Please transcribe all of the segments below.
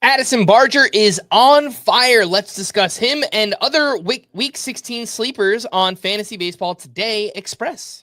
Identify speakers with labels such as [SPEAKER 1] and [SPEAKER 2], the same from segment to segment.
[SPEAKER 1] Addison Barger is on fire. Let's discuss him and other week 16 sleepers on Fantasy Baseball Today Express.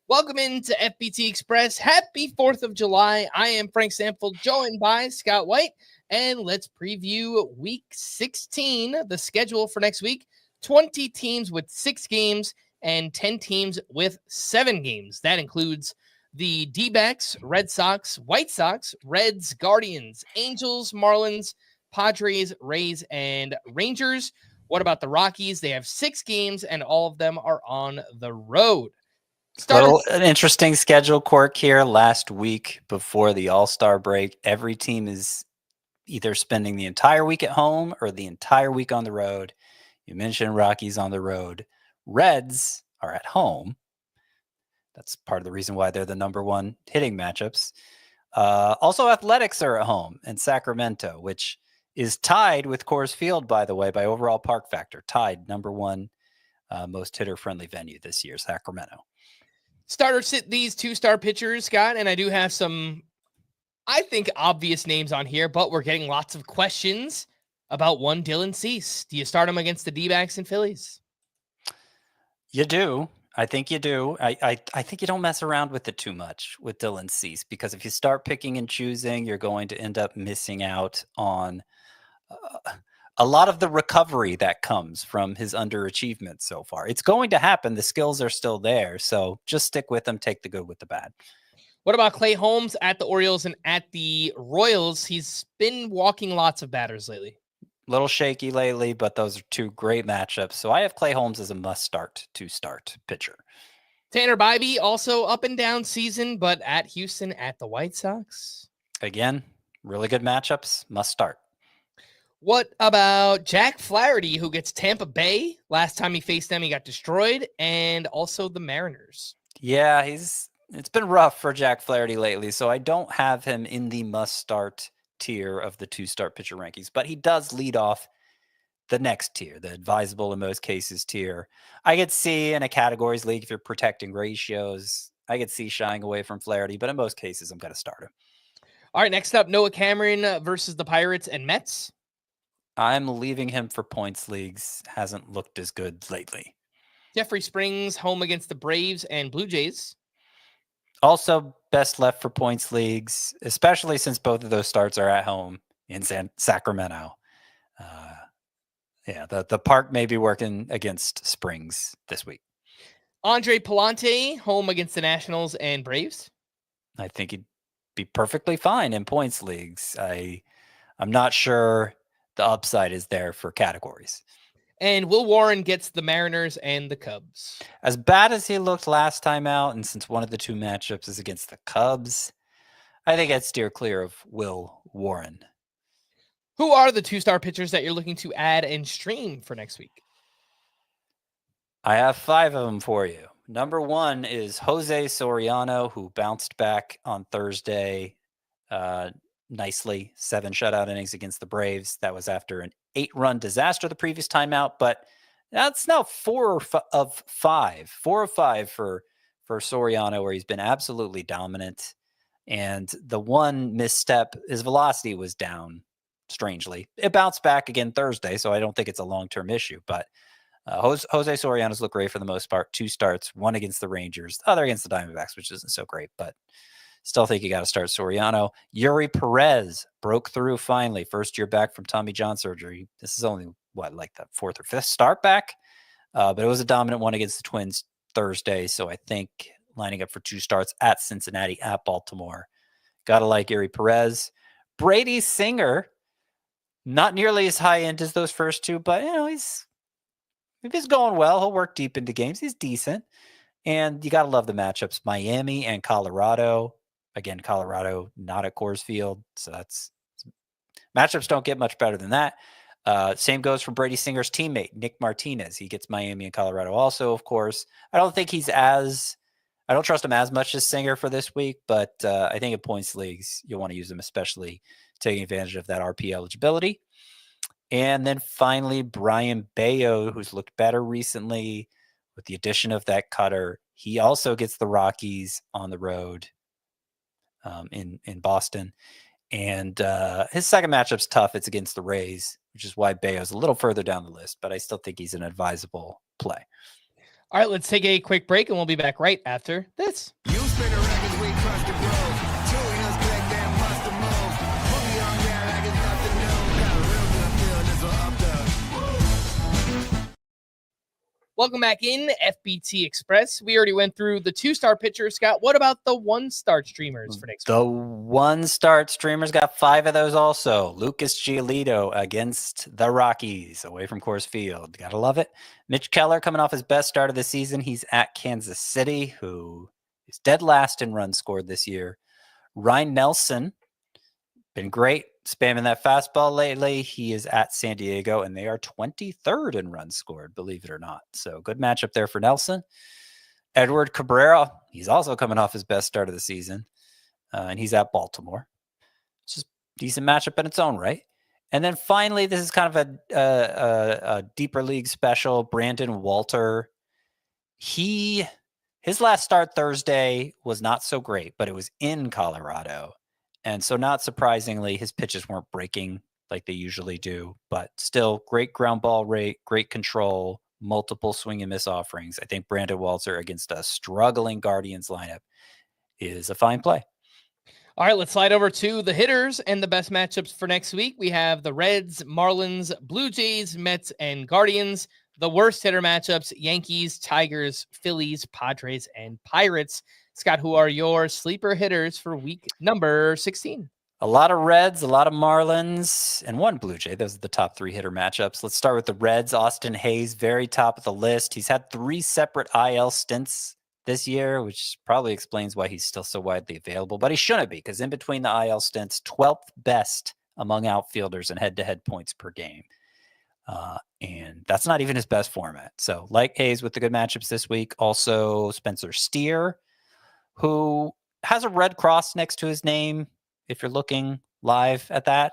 [SPEAKER 1] Welcome into FBT Express. Happy 4th of July. I am Frank Stampfl, joined by Scott White, and let's preview week 16, the schedule for next week. 20 teams with 6 games and 10 teams with 7 games. That includes the D-backs, Red Sox, White Sox, Reds, Guardians, Angels, Marlins, Padres, Rays, and Rangers. What about the Rockies? They have 6 games, and all of them are on the road.
[SPEAKER 2] An interesting schedule quirk here. Last week before the All-Star break, every team is either spending the entire week at home or the entire week on the road. You mentioned Rockies on the road. Reds are at home. That's part of the reason why they're the number one hitting matchups. Also, Athletics are at home in Sacramento, which is tied with Coors Field, by the way, by overall park factor. Tied number one most hitter-friendly venue this year, Sacramento.
[SPEAKER 1] Starter sit these 2-star pitchers, Scott, and I do have some, I think, obvious names on here, but we're getting lots of questions about one Dylan Cease. Do you start him against the D-backs and Phillies?
[SPEAKER 2] You do. I think you do. I think you don't mess around with it too much with Dylan Cease, because if you start picking and choosing, you're going to end up missing out on a lot of the recovery that comes from his underachievement so far. It's going to happen. The skills are still there. So just stick with him. Take the good with the bad.
[SPEAKER 1] What about Clay Holmes at the Orioles and at the Royals? He's been walking lots of batters lately.
[SPEAKER 2] Little shaky lately, but those are 2 great matchups. So I have Clay Holmes as a must-start to-start pitcher.
[SPEAKER 1] Tanner Bibee, also up and down season, but at Houston at the White Sox.
[SPEAKER 2] Again, really good matchups. Must start.
[SPEAKER 1] What about Jack Flaherty, who gets Tampa Bay? Last time he faced them, he got destroyed, and also the Mariners.
[SPEAKER 2] Yeah, it's been rough for Jack Flaherty lately, so I don't have him in the must-start tier of the 2-star pitcher rankings, but he does lead off the next tier, the advisable in most cases tier. I could see in a categories league, if you're protecting ratios, I could see shying away from Flaherty, but in most cases, I'm going to start him.
[SPEAKER 1] All right, next up, Noah Cameron versus the Pirates and Mets.
[SPEAKER 2] I'm leaving him for points leagues. Hasn't looked as good lately.
[SPEAKER 1] Jeffrey Springs home against the Braves and Blue Jays.
[SPEAKER 2] Also, best left for points leagues, especially since both of those starts are at home in Sacramento. The park may be working against Springs this week.
[SPEAKER 1] Andre Palante home against the Nationals and Braves.
[SPEAKER 2] I think he'd be perfectly fine in points leagues. I'm not sure the upside is there for categories.
[SPEAKER 1] And Will Warren gets the Mariners and the Cubs.
[SPEAKER 2] As bad as he looked last time out, and since one of the 2 matchups is against the Cubs, I think I'd steer clear of Will Warren.
[SPEAKER 1] Who are the 2-star pitchers that you're looking to add and stream for next week?
[SPEAKER 2] I have 5 of them for you. Number 1 is Jose Soriano, who bounced back on Thursday nicely. 7 shutout innings against the Braves. That was after an 8-run disaster the previous time out, but that's now 4 of 5. 4 of 5 for Soriano, where he's been absolutely dominant. And the one misstep, his velocity was down, strangely. It bounced back again Thursday, so I don't think it's a long-term issue. But Jose Soriano's looked great for the most part. 2 starts, 1 against the Rangers, the other against the Diamondbacks, which isn't so great, but still think you got to start Soriano. Yuri Perez broke through finally. First year back from Tommy John surgery. This is only, like the 4th or 5th start back? But it was a dominant one against the Twins Thursday, so I think lining up for 2 starts at Cincinnati, at Baltimore. Got to like Yuri Perez. Brady Singer, not nearly as high end as those first 2, but, if he's going well, he'll work deep into games. He's decent. And you got to love the matchups. Miami and Colorado. Again, Colorado not at Coors Field. So matchups don't get much better than that. Same goes for Brady Singer's teammate, Nick Martinez. He gets Miami and Colorado also, of course. I don't trust him as much as Singer for this week, but I think in points leagues, you'll want to use him, especially taking advantage of that RP eligibility. And then finally, Brian Bayo, who's looked better recently, with the addition of that cutter. He also gets the Rockies on the road in Boston. And his second matchup's tough. It's against the Rays, which is why Bayo's a little further down the list, but I still think he's an advisable play.
[SPEAKER 1] All right, let's take a quick break, and we'll be back right after this.
[SPEAKER 3] You spin the records, we crush the grove. Chewing us click, then must have moved. Boogie on there like it's nothing new. Got a real good feel, this will up the...
[SPEAKER 1] Welcome back in FBT Express. We already went through the 2-star pitchers. Scott, what about the 1-star streamers for next week?
[SPEAKER 2] The 1-star streamers got 5 of those also. Lucas Giolito against the Rockies away from Coors Field. Gotta love it. Mitch Keller coming off his best start of the season. He's at Kansas City, who is dead last in runs scored this year. Ryan Nelson, been great, spamming that fastball lately. He is at San Diego, and they are 23rd in runs scored, believe it or not. So good matchup there for Nelson. Edward Cabrera, he's also coming off his best start of the season, and he's at Baltimore. It's just a decent matchup in its own right. And then finally, this is kind of a deeper league special. Brandon Walter, his last start Thursday was not so great, but it was in Colorado. And so not surprisingly, his pitches weren't breaking like they usually do, but still great ground ball rate, great control, multiple swing and miss offerings. I think Brandon Walter against a struggling Guardians lineup is a fine play.
[SPEAKER 1] All right, let's slide over to the hitters and the best matchups for next week. We have the Reds, Marlins, Blue Jays, Mets, and Guardians. The worst hitter matchups, Yankees, Tigers, Phillies, Padres, and Pirates. Scott, who are your sleeper hitters for week number 16?
[SPEAKER 2] A lot of Reds, a lot of Marlins, and one Blue Jay. Those are the top 3 hitter matchups. Let's start with the Reds. Austin Hayes, very top of the list. He's had 3 separate IL stints this year, which probably explains why he's still so widely available, but he shouldn't be, because in between the IL stints, 12th best among outfielders in head-to-head points per game. And that's not even his best format. So like Hayes with the good matchups this week. Also Spencer Steer, who has a red cross next to his name if you're looking live at that,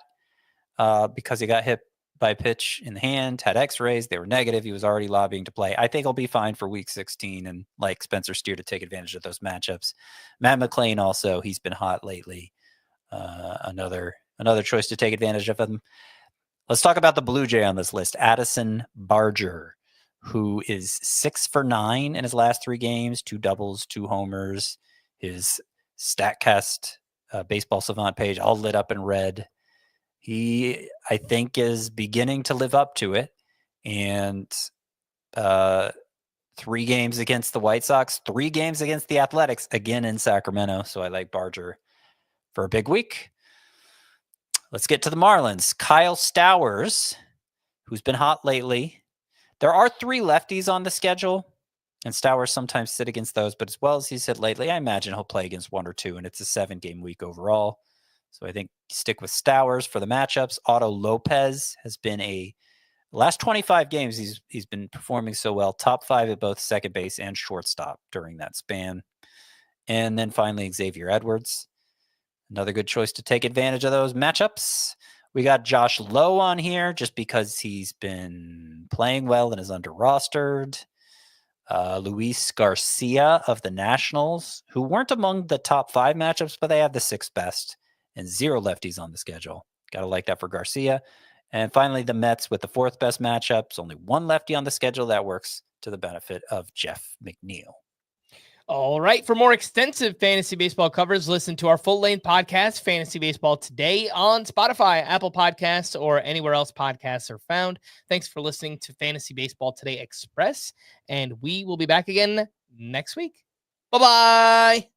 [SPEAKER 2] because he got hit by a pitch in the hand, had x-rays, they were negative, he was already lobbying to play. I think he'll be fine for week 16, and like Spencer Steer to take advantage of those matchups. Matt McClain also, he's been hot lately. Another choice to take advantage of him. Let's talk about the Blue Jay on this list, Addison Barger, who is 6 for 9 in his last 3 games, 2 doubles, 2 homers. His StatCast Baseball Savant page all lit up in red. He, I think, is beginning to live up to it. And 3 games against the White Sox, 3 games against the Athletics, again in Sacramento. So I like Barger for a big week. Let's get to the Marlins. Kyle Stowers, who's been hot lately. There are 3 lefties on the schedule, and Stowers sometimes sit against those, but as well as he's hit lately, I imagine he'll play against 1 or 2, and it's a 7-game week overall. So I think stick with Stowers for the matchups. Otto Lopez has been last 25 games, he's been performing so well. Top 5 at both second base and shortstop during that span. And then finally, Xavier Edwards. Another good choice to take advantage of those matchups. We got Josh Lowe on here just because he's been playing well and is under-rostered. Luis Garcia of the Nationals, who weren't among the top 5 matchups, but they have the 6th best and 0 lefties on the schedule. Got to like that for Garcia. And finally, the Mets with the 4th best matchups, only 1 lefty on the schedule. That works to the benefit of Jeff McNeil.
[SPEAKER 1] All right. For more extensive fantasy baseball coverage, listen to our full-length podcast, Fantasy Baseball Today, on Spotify, Apple Podcasts, or anywhere else podcasts are found. Thanks for listening to Fantasy Baseball Today Express, and we will be back again next week. Bye-bye.